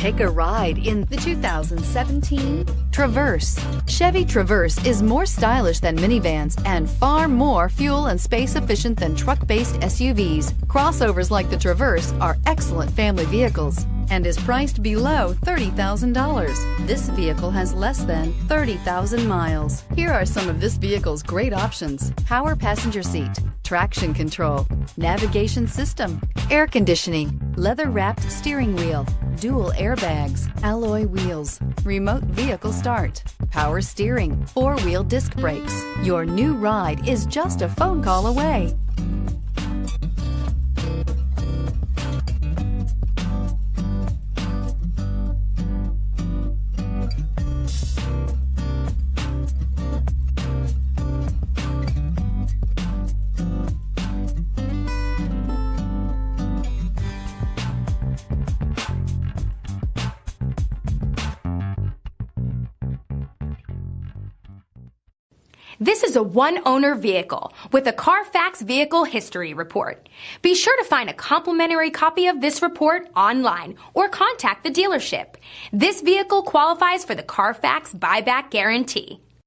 Take a ride in the 2017 Traverse. Chevy Traverse is more stylish than minivans and far more fuel and space efficient than truck-based SUVs. Crossovers like the Traverse are excellent family vehicles and is priced below $30,000. This vehicle has less than 30,000 miles. Here are some of this vehicle's great options: power passenger seat, traction control, navigation system, air conditioning, leather-wrapped steering wheel, dual airbags, alloy wheels, remote vehicle start, power steering, four-wheel disc brakes. Your new ride is just a phone call away. This is a one-owner vehicle with a Carfax Vehicle History Report. Be sure to find a complimentary copy of this report online or contact the dealership. This vehicle qualifies for the Carfax Buyback Guarantee.